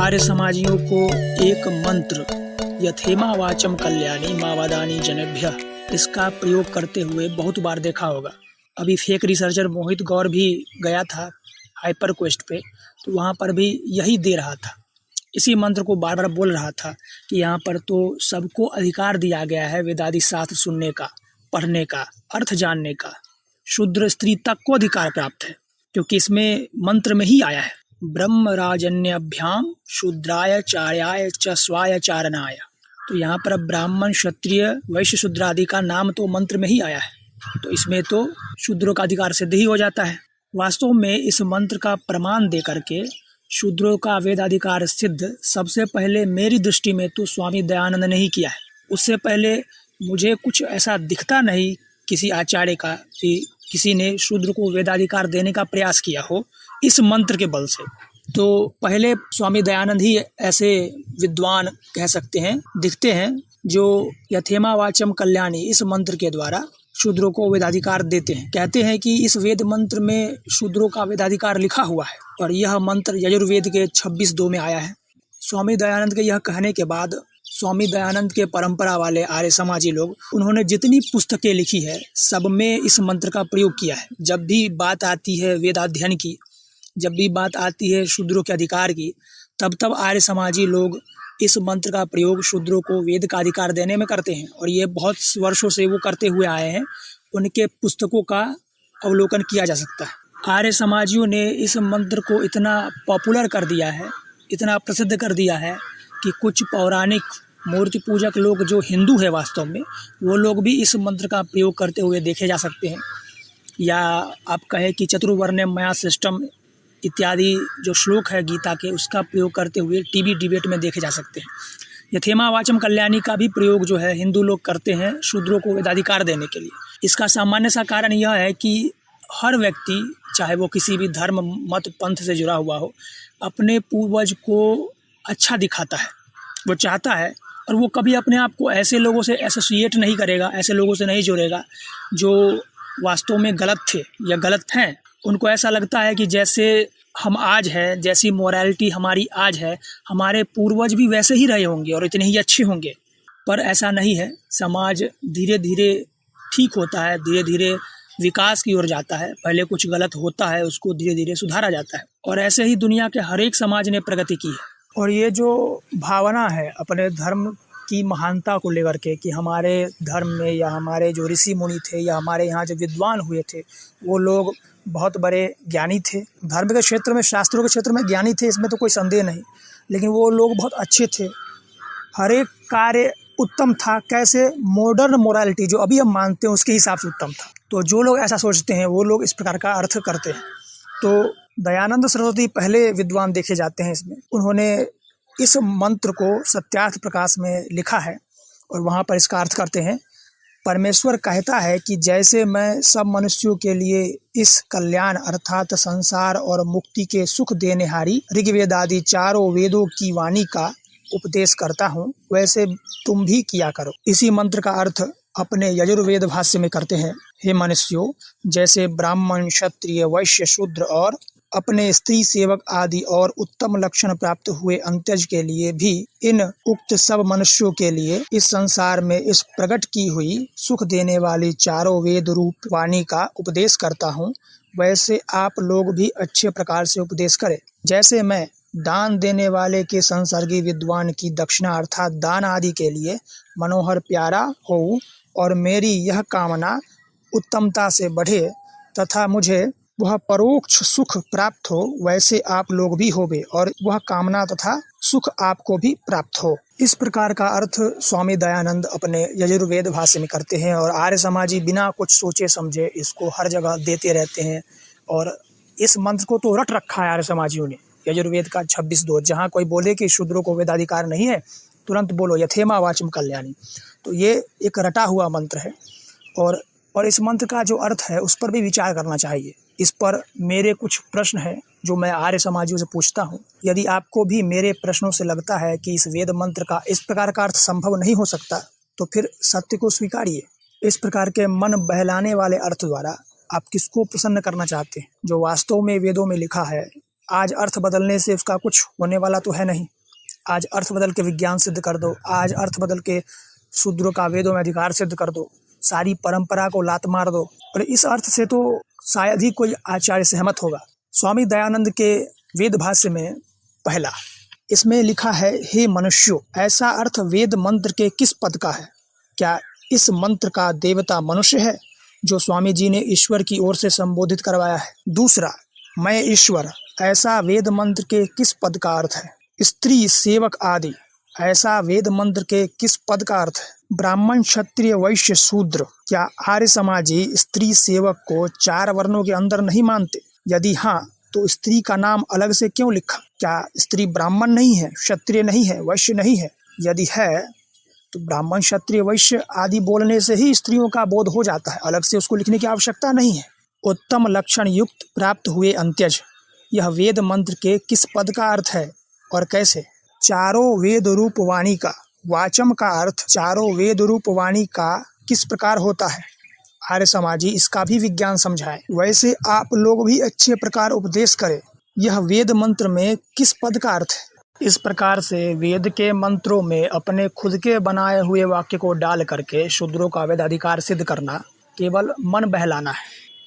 आर्य समाजियों को एक मंत्र यथेमा वाचम कल्याणी मां वदानि जनेभ्यः इसका प्रयोग करते हुए बहुत बार देखा होगा। अभी फेक रिसर्चर मोहित गौर भी गया था हाइपर क्वेस्ट पे, तो वहाँ पर भी यही दे रहा था, इसी मंत्र को बार बार बोल रहा था कि यहाँ पर तो सबको अधिकार दिया गया है वेदादि शास्त्र सुनने का, पढ़ने का, अर्थ जानने का। शूद्र स्त्री तक को अधिकार प्राप्त है, क्योंकि इसमें मंत्र में ही आया है ब्रह्मराजन्यभ्याम शूद्राय चार्याय च स्वाय चारणाय। तो यहाँ पर ब्राह्मण, क्षत्रिय, वैश्य, शूद्र आदि का नाम तो मंत्र में ही आया है, तो इसमें तो शूद्रों का अधिकार सिद्ध ही हो जाता है। वास्तव में इस मंत्र का प्रमाण दे करके शूद्रों का वेदाधिकार सिद्ध सबसे पहले मेरी दृष्टि में तो स्वामी दयानंद ने ही किया है। उससे पहले मुझे कुछ ऐसा दिखता नहीं किसी आचार्य का कि किसी ने शूद्र को वेदाधिकार देने का प्रयास किया हो इस मंत्र के बल से। तो पहले स्वामी दयानंद ही ऐसे विद्वान कह सकते हैं, दिखते हैं, जो यथेमा वाचम कल्याणी इस मंत्र के द्वारा शूद्रों को वेदाधिकार देते हैं। कहते हैं कि इस वेद मंत्र में शूद्रों का वेदाधिकार लिखा हुआ है और यह मंत्र यजुर्वेद के 26.2 में आया है। स्वामी दयानंद के यह कहने के बाद स्वामी दयानंद के परंपरा वाले आर्य समाजी लोग, उन्होंने जितनी पुस्तकें लिखी है सब में इस मंत्र का प्रयोग किया है। जब भी बात आती है वेदाध्ययन की, जब भी बात आती है शूद्रों के अधिकार की, तब आर्य समाजी लोग इस मंत्र का प्रयोग शूद्रों को वेद का अधिकार देने में करते हैं और ये बहुत वर्षों से वो करते हुए आए हैं। उनके पुस्तकों का अवलोकन किया जा सकता है। आर्य समाजियों ने इस मंत्र को इतना पॉपुलर कर दिया है, इतना प्रसिद्ध कर दिया है कि कुछ पौराणिक मूर्ति पूजक लोग जो हिंदू है वास्तव में, वो लोग भी इस मंत्र का प्रयोग करते हुए देखे जा सकते हैं। या आप कहें कि चतुर्वर्ण्य मया सिस्टम इत्यादि जो श्लोक है गीता के, उसका प्रयोग करते हुए टीवी डिबेट में देखे जा सकते हैं। यथेमा वाचम कल्याणी का भी प्रयोग जो है हिंदू लोग करते हैं शूद्रों को वेदाधिकार देने के लिए। इसका सामान्य सा कारण यह है कि हर व्यक्ति, चाहे वो किसी भी धर्म, मत, पंथ से जुड़ा हुआ हो, अपने पूर्वज को अच्छा दिखाता है, वो चाहता है, और वो कभी अपने आप को ऐसे लोगों से एसोसिएट नहीं करेगा, ऐसे लोगों से नहीं जोड़ेगा जो वास्तव में गलत थे या गलत हैं। उनको ऐसा लगता है कि जैसे हम आज हैं, जैसी मोरालिटी हमारी आज है, हमारे पूर्वज भी वैसे ही रहे होंगे और इतने ही अच्छे होंगे। पर ऐसा नहीं है। समाज धीरे धीरे ठीक होता है, धीरे धीरे विकास की ओर जाता है। पहले कुछ गलत होता है, उसको धीरे धीरे सुधारा जाता है, और ऐसे ही दुनिया के हर एक समाज ने प्रगति की है। और ये जो भावना है अपने धर्म की महानता को लेकर के कि हमारे धर्म में या हमारे जो ऋषि मुनि थे या हमारे यहाँ जो विद्वान हुए थे, वो लोग बहुत बड़े ज्ञानी थे। धर्म के क्षेत्र में, शास्त्रों के क्षेत्र में ज्ञानी थे, इसमें तो कोई संदेह नहीं, लेकिन वो लोग बहुत अच्छे थे। हर एक कार्य उत्तम था। कैसे? मॉडर्न मोरालिटी जो अभी हम मानते हैं उसके हिसाब से उत्तम था। तो जो लोग ऐसा सोचते हैं वो लोग इस प्रकार का अर्थ करते हैं। तो दयानंद सरस्वती पहले विद्वान देखे जाते हैं इसमें। उन्होंने इस मंत्र को सत्यार्थ प्रकाश में लिखा है और वहाँ पर इसका अर्थ करते हैं। परमेश्वर कहता है कि जैसे मैं सब मनुष्यों के लिए इस कल्याण अर्थात संसार और मुक्ति के सुख देनेहारी ऋग्वेद आदि चारों वेदों की वाणी का उपदेश करता हूँ, वैसे तुम भी किया करो। इसी मंत्र का अर्थ अपने यजुर्वेद भाष्य में करते हैं। हे मनुष्यों, जैसे ब्राह्मण, क्षत्रिय, वैश्य, शूद्र और अपने स्त्री सेवक आदि और उत्तम लक्षण प्राप्त हुए अंत्यज के लिए भी इन उक्त सब मनुष्यों के लिए इस संसार में इस प्रकट की हुई सुख देने वाली चारों वेद रूप वाणी का उपदेश करता हूँ, वैसे आप लोग भी अच्छे प्रकार से उपदेश करें। जैसे मैं दान देने वाले के संसर्गी विद्वान की दक्षिणा अर्थात दान आदि के लिए मनोहर प्यारा हो और मेरी यह कामना उत्तमता से बढ़े तथा मुझे वह परोक्ष सुख प्राप्त हो, वैसे आप लोग भी होवे और वह कामना तथा सुख आपको भी प्राप्त हो। इस प्रकार का अर्थ स्वामी दयानंद अपने यजुर्वेद भाष्य में करते हैं और आर्य समाजी बिना कुछ सोचे समझे इसको हर जगह देते रहते हैं। और इस मंत्र को तो रट रखा है आर्य समाजियों ने, यजुर्वेद का 26.2। जहाँ कोई बोले कि शूद्रों को वेदाधिकार नहीं है, तुरंत बोलो यथेमा वाचम कल्याणी। तो ये एक रटा हुआ मंत्र है और इस मंत्र का जो अर्थ है उस पर भी विचार करना चाहिए। इस पर मेरे कुछ प्रश्न हैं जो मैं आर्य समाजियों से पूछता हूँ। यदि आपको भी मेरे प्रश्नों से लगता है कि इस वेद मंत्र का इस प्रकार का अर्थ संभव नहीं हो सकता, तो फिर सत्य को स्वीकारिए। इस प्रकार के मन बहलाने वाले अर्थ द्वारा आप किसको प्रसन्न करना चाहते हैं? जो वास्तव में वेदों में लिखा है, आज अर्थ बदलने से उसका कुछ होने वाला तो है नहीं। आज अर्थ बदल के विज्ञान सिद्ध कर दो, आज अर्थ बदल के शूद्रों का वेदों में अधिकार सिद्ध कर दो, सारी परंपरा को लात मार दो। और इस अर्थ से तो शायद ही कोई आचार्य सहमत होगा। स्वामी दयानंद के वेद भाष्य में पहला, इसमें लिखा है, हे मनुष्यों, ऐसा अर्थ वेद मंत्र के किस पद का है? क्या इस मंत्र का देवता मनुष्य है, जो स्वामी जी ने ईश्वर की ओर से संबोधित करवाया है? दूसरा, मैं ईश्वर, ऐसा वेद मंत्र के किस पद का अर्थ है? स्त्री सेवक आदि, ऐसा वेद मंत्र के किस पद का अर्थ है? ब्राह्मण क्षत्रिय वैश्य शूद्र, क्या आर्य समाजी स्त्री सेवक को 4 वर्णों के अंदर नहीं मानते? यदि हाँ, तो स्त्री का नाम अलग से क्यों लिखा? क्या स्त्री ब्राह्मण नहीं है, क्षत्रिय नहीं है, वैश्य नहीं है? यदि है तो ब्राह्मण क्षत्रिय वैश्य आदि बोलने से ही स्त्रियों का बोध हो जाता है, अलग से उसको लिखने की आवश्यकता नहीं है। उत्तम लक्षण युक्त प्राप्त हुए अंत्यज, यह वेद मंत्र के किस पद का अर्थ है और कैसे? चारों वेद रूप वाणी का, वाचम का अर्थ चारों वेद रूप वाणी का किस प्रकार होता है? आर्य समाजी इसका भी विज्ञान समझाए। वैसे आप लोग भी अच्छे प्रकार उपदेश करें, यह वेद मंत्र में किस पद का अर्थ है? इस प्रकार से वेद के मंत्रों में अपने खुद के बनाए हुए वाक्य को डाल करके शूद्रों का वेदाधिकार सिद्ध करना केवल मन बहलाना है।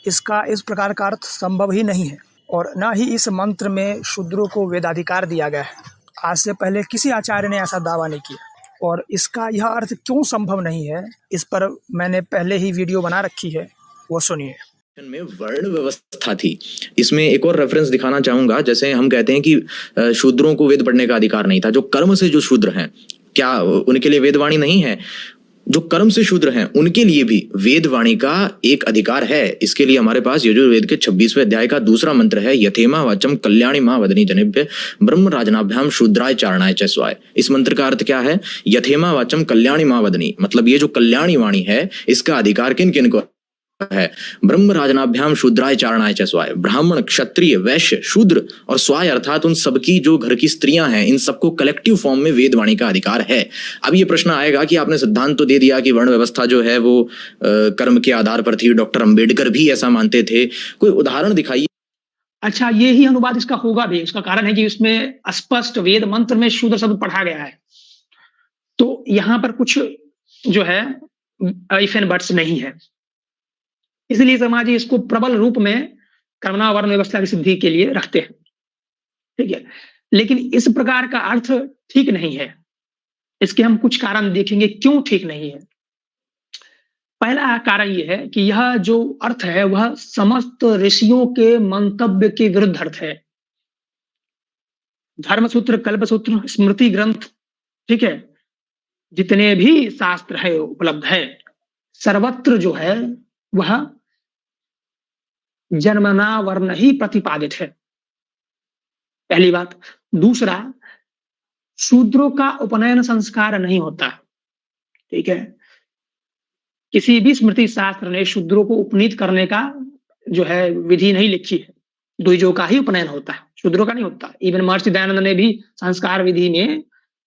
इसका इस प्रकार का अर्थ संभव ही नहीं है, और न ही इस मंत्र में शूद्रों को वेदाधिकार दिया गया है। आज से पहले किसी आचार्य ने ऐसा दावा नहीं किया, और इसका यह अर्थ क्यों संभव नहीं है, इस पर मैंने पहले ही वीडियो बना रखी है, वो सुनिए। में वर्ण व्यवस्था थी। इसमें एक और रेफरेंस दिखाना चाहूंगा, जैसे हम कहते हैं कि शूद्रों को वेद पढ़ने का अधिकार नहीं था। जो कर्म से जो शूद्र हैं, क्या उनके लिए वेदवाणी नहीं है? जो कर्म से शूद्र हैं उनके लिए भी वेदवाणी का एक अधिकार है। इसके लिए हमारे पास यजुर्वेद के 26वें अध्याय का दूसरा मंत्र है, यथेमा वाचम कल्याणी मां वदनी जनेभ्य ब्रह्म राजनाभ्याम शूद्राय चारणाय च स्वाय। इस मंत्र का अर्थ क्या है? यथेमा वाचम कल्याणी मां वदनी, मतलब ये जो कल्याणी वाणी है इसका अधिकार किन किन को है? ब्रह्म राजनाभ्याम शूद्राय चारणाय च स्वाय। ब्राह्मण क्षत्रिय वैश्य शूद्र और स्वाय अर्थात उन सबकी जो घर की स्त्रियां हैं, इन सबको कलेक्टिव फॉर्म में वेदवाणी का अधिकार है। अब ये प्रश्न आएगा कि आपने सिद्धांत तो दे दिया कि वर्ण व्यवस्था जो है वो कर्म के आधार पर थी, डॉक्टर अंबेडकर भी ऐसा मानते थे, कोई उदाहरण दिखाइए। अच्छा, ये ही अनुवाद इसका होगा भी। इसका कारण है कि इसमें स्पष्ट वेद मंत्र में शूद्र शब्द पढ़ा गया है, तो यहाँ पर कुछ जो है इफ एंड बट्स नहीं है। इसलिए समाज इसको प्रबल रूप में कर्मणा वर्ण व्यवस्था की सिद्धि के लिए रखते हैं, ठीक है। लेकिन इस प्रकार का अर्थ ठीक नहीं है। इसके हम कुछ कारण देखेंगे क्यों ठीक नहीं है। पहला कारण यह है कि यह जो अर्थ है वह समस्त ऋषियों के मंतव्य के विरुद्ध अर्थ है। धर्मसूत्र, कल्पसूत्र, स्मृति ग्रंथ, ठीक है, जितने भी शास्त्र है उपलब्ध है, सर्वत्र जो है वह जन्मना वर्ण ही प्रतिपादित है, पहली बात। दूसरा, शूद्रों का उपनयन संस्कार नहीं होता, ठीक है। किसी भी स्मृति शास्त्र ने शूद्रों को उपनीत करने का जो है विधि नहीं लिखी है। द्विजों का ही उपनयन होता है, शूद्रों का नहीं होता। इवन महर्षि दयानंद ने भी संस्कार विधि में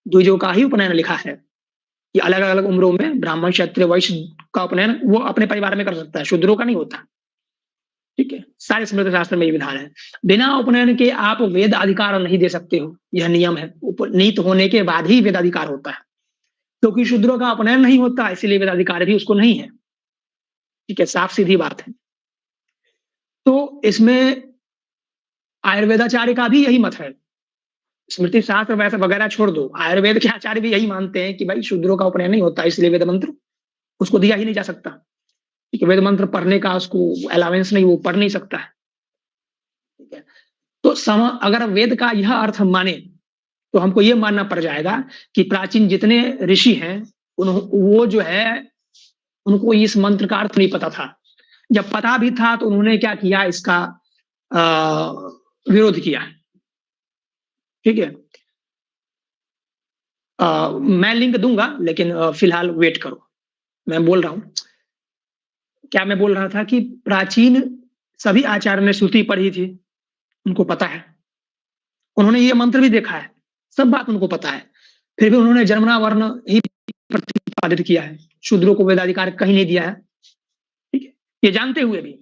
द्विजों का ही उपनयन लिखा है कि अलग अलग उम्रों में ब्राह्मण क्षत्रिय वैश्य का उपनयन वो अपने परिवार में कर सकता है, शूद्रों का नहीं होता, ठीक है। सारे स्मृति शास्त्र में ये विधान है। बिना उपनयन के आप वेद अधिकार नहीं दे सकते हो, यह नियम है। उपनीत होने के बाद ही वेद अधिकार होता है, क्योंकि शूद्रों का उपनयन नहीं होता, इसीलिए वेद अधिकार भी उसको नहीं है, ठीक है। साफ सीधी बात है। तो इसमें आयुर्वेदाचार्य का भी यही मत है। स्मृति शास्त्र वैसे वगैरह छोड़ दो, आयुर्वेद के आचार्य भी यही मानते हैं कि भाई शूद्रों का उपनयन नहीं होता, इसलिए वेद मंत्र उसको दिया ही नहीं जा सकता, ठीक है। वेद मंत्र पढ़ने का उसको अलावेंस नहीं, वो पढ़ नहीं सकता है, ठीक है। तो अगर वेद का यह अर्थ हम माने तो हमको यह मानना पड़ जाएगा कि प्राचीन जितने ऋषि हैं वो जो है उनको इस मंत्र का अर्थ नहीं पता था। जब पता भी था तो उन्होंने क्या किया, इसका विरोध किया, ठीक है। मैं लिंक दूंगा, लेकिन फिलहाल वेट करो। मैं बोल रहा हूं, क्या मैं बोल रहा था कि प्राचीन सभी आचार्य ने श्रुति पढ़ी थी, उनको पता है, उन्होंने ये मंत्र भी देखा है, सब बात उनको पता है, फिर भी उन्होंने जन्मना वर्ण ही प्रतिपादित किया है, शूद्रों को वेदाधिकार कहीं नहीं दिया है, ठीक है। ये जानते हुए भी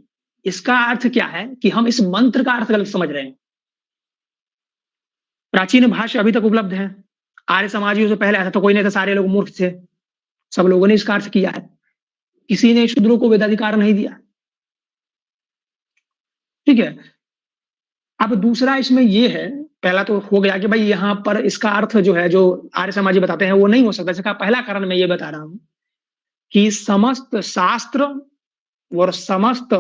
इसका अर्थ क्या है कि हम इस मंत्र का अर्थ गलत समझ रहे हैं। प्राचीन भाष्य अभी तक उपलब्ध है, आर्य समाजियों से पहले ऐसा तो कोई नहीं था, सारे लोग मूर्ख थे, सब लोगों ने इसका अर्थ किया है, किसी ने शूद्रों को वेदाधिकार नहीं दिया। ठीक है। अब दूसरा इसमें ये है, पहला तो हो गया कि भाई यहाँ पर इसका अर्थ जो है, जो आर्य समाजी बताते हैं वो नहीं हो सकता। इसका पहला कारण मैं ये बता रहा हूं कि समस्त शास्त्र और समस्त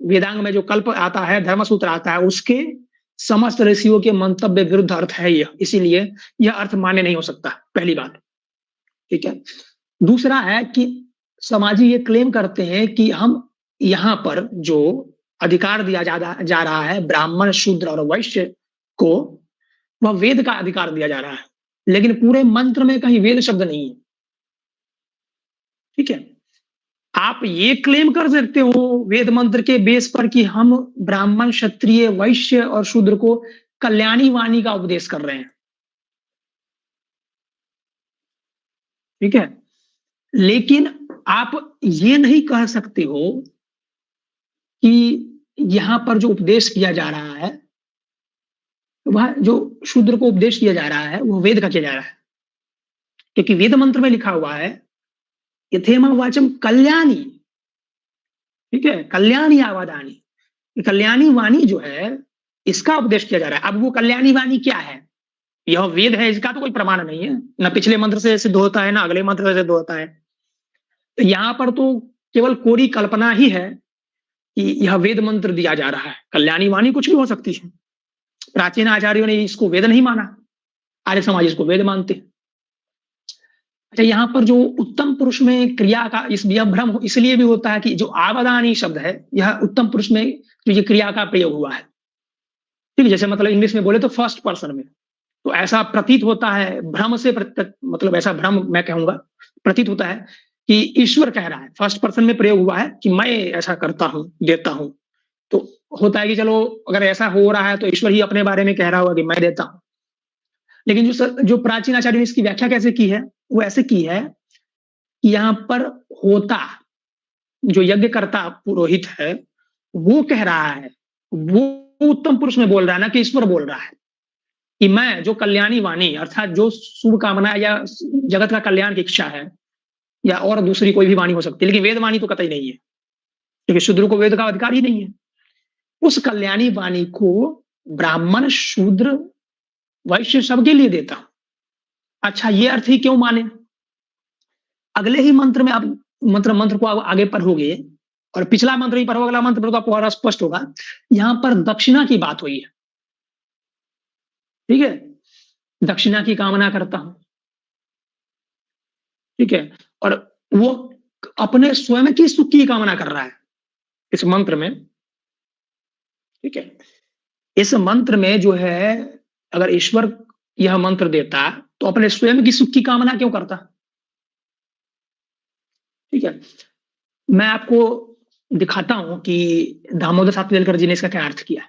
वेदांग में जो कल्प आता है, धर्मसूत्र आता है, उसके समस्त ऋषियों के मंतव्य विरुद्ध अर्थ है यह, इसीलिए यह अर्थ मान्य नहीं हो सकता, पहली बात। ठीक है। दूसरा है कि समाजी ये क्लेम करते हैं कि हम यहाँ पर जो अधिकार दिया जा रहा है ब्राह्मण, शूद्र और वैश्य को, वह वेद का अधिकार दिया जा रहा है, लेकिन पूरे मंत्र में कहीं वेद शब्द नहीं है। ठीक है। आप ये क्लेम कर सकते हो वेद मंत्र के बेस पर कि हम ब्राह्मण, क्षत्रिय, वैश्य और शूद्र को कल्याणी वाणी का उपदेश कर रहे हैं। ठीक है। लेकिन आप ये नहीं कह सकते हो कि यहां पर जो उपदेश किया जा रहा है, वह जो शूद्र को उपदेश किया जा रहा है, वह वेद का किया जा रहा है, क्योंकि वेद मंत्र में लिखा हुआ है यथेमा वाचम कल्याणी। ठीक है। कल्याणी आवादानी, कल्याणी वाणी जो है इसका उपदेश किया जा रहा है। अब वो कल्याणी वाणी क्या है, यह वेद है, इसका तो कोई प्रमाण नहीं है, ना पिछले मंत्र से सिद्ध होता है, ना अगले मंत्र से सिद्ध होता है। तो यहां पर तो केवल कोरी कल्पना ही है कि यह वेद मंत्र दिया जा रहा है। कल्याणी वाणी कुछ भी हो सकती है। प्राचीन आचार्यों ने इसको वेद नहीं माना, आर्य समाज इसको वेद मानते हैं। अच्छा, यहाँ पर जो उत्तम पुरुष में क्रिया का यह भ्रम इसलिए भी होता है कि जो आवदानी शब्द है, यह उत्तम पुरुष में जो ये क्रिया का प्रयोग हुआ है। ठीक है। जैसे मतलब इंग्लिश में बोले तो फर्स्ट पर्सन में, तो ऐसा प्रतीत होता है, भ्रम से मतलब ऐसा भ्रम मैं कहूंगा प्रतीत होता है कि ईश्वर कह रहा है, फर्स्ट पर्सन में प्रयोग हुआ है कि मैं ऐसा करता हूं, देता हूं। तो होता है कि चलो अगर ऐसा हो रहा है तो ईश्वर ही अपने बारे में कह रहा होगा कि मैं देता हूं। लेकिन जो प्राचीन आचार्य ने इसकी व्याख्या कैसे की है, वो ऐसे की है कि यहाँ पर होता जो यज्ञकर्ता पुरोहित है, वो कह रहा है, वो उत्तम पुरुष में बोल रहा है ना कि ईश्वर बोल रहा है कि मैं जो कल्याणी वाणी अर्थात जो शुभ कामना या जगत का कल्याण की इच्छा है, या और दूसरी कोई भी वाणी हो सकती है, लेकिन वेद वाणी तो कतई नहीं है, क्योंकि शूद्र को वेद का अधिकार ही नहीं है। उस कल्याणी वाणी को ब्राह्मण, शूद्र, वैश्य सबके लिए देता हूं। अच्छा, ये अर्थ ही क्यों माने? अगले ही मंत्र में आप मंत्र को आगे पढ़ोगे और पिछला मंत्र ही पढ़ोगे, अगला मंत्र तो आपको और स्पष्ट होगा। यहां पर दक्षिणा की बात हुई है। ठीक है। दक्षिणा की कामना करता हूं। ठीक है। और वो अपने स्वयं की सुख की कामना कर रहा है इस मंत्र में। ठीक है। इस मंत्र में जो है, अगर ईश्वर यह मंत्र देता तो अपने स्वयं की सुख की कामना क्यों करता? ठीक है। मैं आपको दिखाता हूं कि दामोदर साहब तिलकर जी ने इसका क्या अर्थ किया।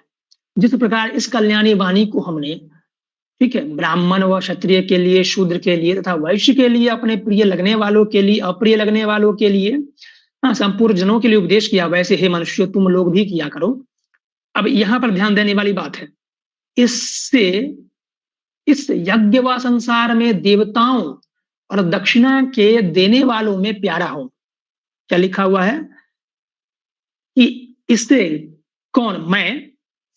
जिस प्रकार इस कल्याणी वाणी को हमने, ठीक है, ब्राह्मण व क्षत्रिय के लिए, शूद्र के लिए तथा वैश्य के लिए, अपने प्रिय लगने वालों के लिए, अप्रिय लगने वालों के लिए, हाँ, संपूर्ण जनों के लिए उपदेश किया, वैसे हे मनुष्य तुम लोग भी किया करो। अब यहां पर ध्यान देने वाली बात है, इससे इस यज्ञ व संसार में देवताओं और दक्षिणा के देने वालों में प्यारा हो। क्या लिखा हुआ है कि इससे कौन, मैं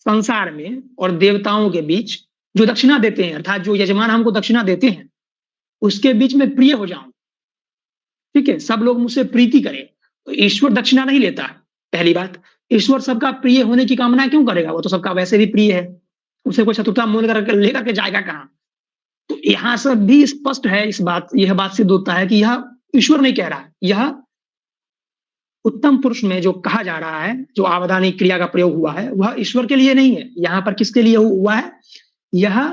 संसार में और देवताओं के बीच जो दक्षिणा देते हैं, अर्थात जो यजमान हमको दक्षिणा देते हैं, उसके बीच में प्रिय हो जाऊं। ठीक है। सब लोग मुझसे प्रीति करें। तो ईश्वर दक्षिणा नहीं लेता। पहली बात, ईश्वर सबका प्रिय होने की कामना क्यों करेगा? वो तो सबका वैसे भी प्रिय है, उसे कोई शत्रुता मूल लेकर के जाएगा कहां? तो यहां से भी स्पष्ट है यह बात सिद्ध होता है कि यह ईश्वर नहीं कह रहा है, यह उत्तम पुरुष में जो कहा जा रहा है, जो आवधानी क्रिया का प्रयोग हुआ है, वह ईश्वर के लिए नहीं है। यहां पर किसके लिए हुआ है? यह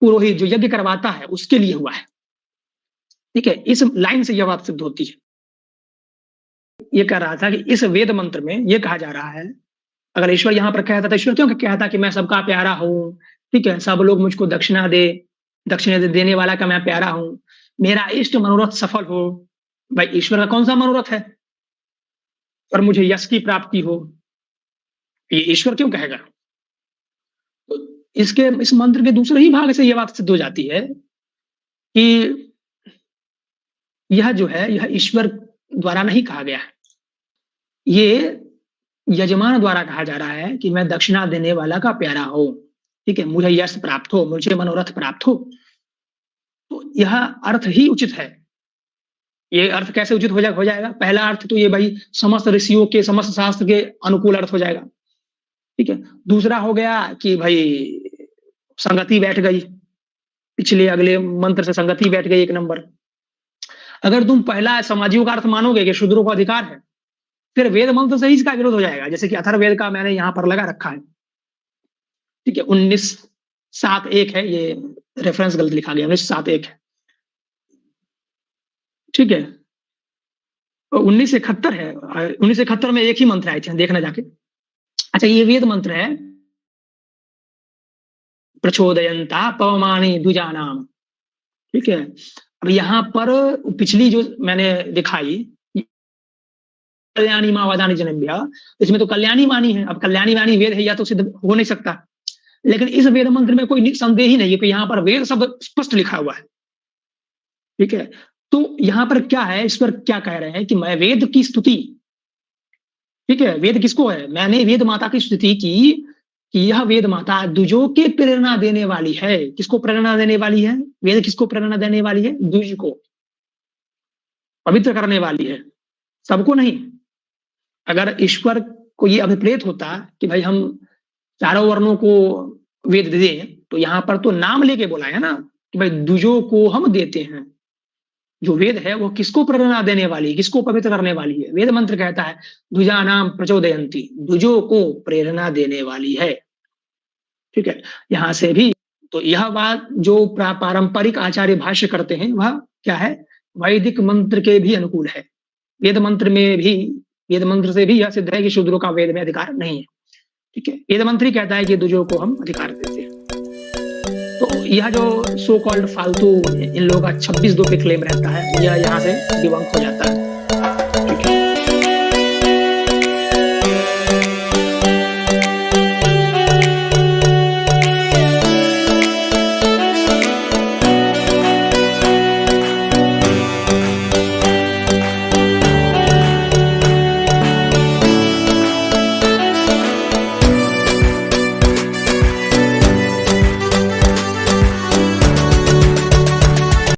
पुरोहित जो यज्ञ करवाता है उसके लिए हुआ है। ठीक है। इस लाइन से यह बात सिद्ध होती है। ये कह रहा था कि इस वेद मंत्र में यह कहा जा रहा है, अगर ईश्वर यहां पर कहता था, ईश्वर क्यों कहता कि मैं सबका प्यारा हूं, ठीक है, सब लोग मुझको दक्षिणा देने वाला का मैं प्यारा हूं, मेरा इष्ट मनोरथ सफल हो। भाई ईश्वर का कौन सा मनोरथ है? और मुझे यश की प्राप्ति हो, ये ईश्वर क्यों कहेगा? तो इस मंत्र के दूसरे ही भाग से यह बात सिद्ध हो जाती है कि यह जो है, यह ईश्वर द्वारा नहीं कहा गया है। ये यजमान द्वारा कहा जा रहा है कि मैं दक्षिणा देने वाला का प्यारा हूँ, ठीक है? मुझे यश प्राप्त हो, मुझे मनोरथ प्राप्त हो। तो यह अर्थ ही उचित है। ये अर्थ कैसे उचित हो जाएगा? पहला अर्थ तो ये भाई समस्त ऋषियों के, समस्त शास्त्र के अनुकूल अर्थ हो जाएगा, ठीक है? दूसरा हो गया कि भाई संगति बैठ गई, पिछले अगले मंत्र से संगति बैठ गई 1 नंबर। अगर तुम पहला समाजियों का अर्थ मानोगे कि शूद्रों को अधिकार है, फिर वेद मंत्र से ही इसका विरोध हो जाएगा। जैसे कि अथर्ववेद का मैंने यहाँ पर लगा रखा है, ठीक है? 19:7:1 है, ये रेफरेंस गलत लिखा गया, 19:7:1 है, ठीक है? 1971 है, 1971 में एक ही मंत्र आए थे, देखना जाके। अच्छा, ये वेद मंत्र है, प्रचोदयंता पवमानि द्विजानाम, ठीक है? अब यहाँ पर पिछली जो मैंने दिखाई, कल्याणी माँ वदानी जनेभ्यः, इसमें तो कल्याणी वाणी है। अब कल्याणी वाणी वेद है, या तो सिद्ध हो नहीं सकता। लेकिन इस वेद मंत्र में कोई संदेह ही नहीं है कि यहाँ पर वेद शब्द स्पष्ट लिखा हुआ है, ठीक है? तो यहाँ पर क्या है, ईश्वर क्या कह रहे हैं कि मैं वेद की स्तुति, ठीक है? वेद किसको है? मैंने वेद माता की स्तुति की कि यह वेद माता द्विजों के प्रेरणा देने वाली है। किसको प्रेरणा देने वाली है? वेद किसको प्रेरणा देने वाली है? द्विज को पवित्र करने वाली है, सबको नहीं। अगर ईश्वर को ये अभिप्रेत होता कि भाई हम चारों वर्णों को वेद दे दें, तो यहाँ पर तो नाम लेके बोला है ना कि भाई द्विजों को हम देते हैं। जो वेद है वो किसको प्रेरणा देने वाली, किसको पवित्र करने वाली है? वेद मंत्र कहता है द्विजानाम प्रचोदयंती, द्विजों को प्रेरणा देने वाली है, ठीक है? यहाँ से भी तो यह बात जो पारंपरिक आचार्य भाष्य करते हैं वह क्या है? वैदिक मंत्र के भी अनुकूल है। वेद मंत्र में भी, वेद मंत्र से भी यह सिद्ध है कि शूद्रों का वेद में अधिकार नहीं है, ठीक है? वेद मंत्र ही कहता है कि द्विजों को हम अधिकार देते हैं। तो यह जो सो कॉल्ड फालतू इन लोगों का 26(2) पे क्लेम रहता है, यह यहाँ से डिबंक हो जाता है।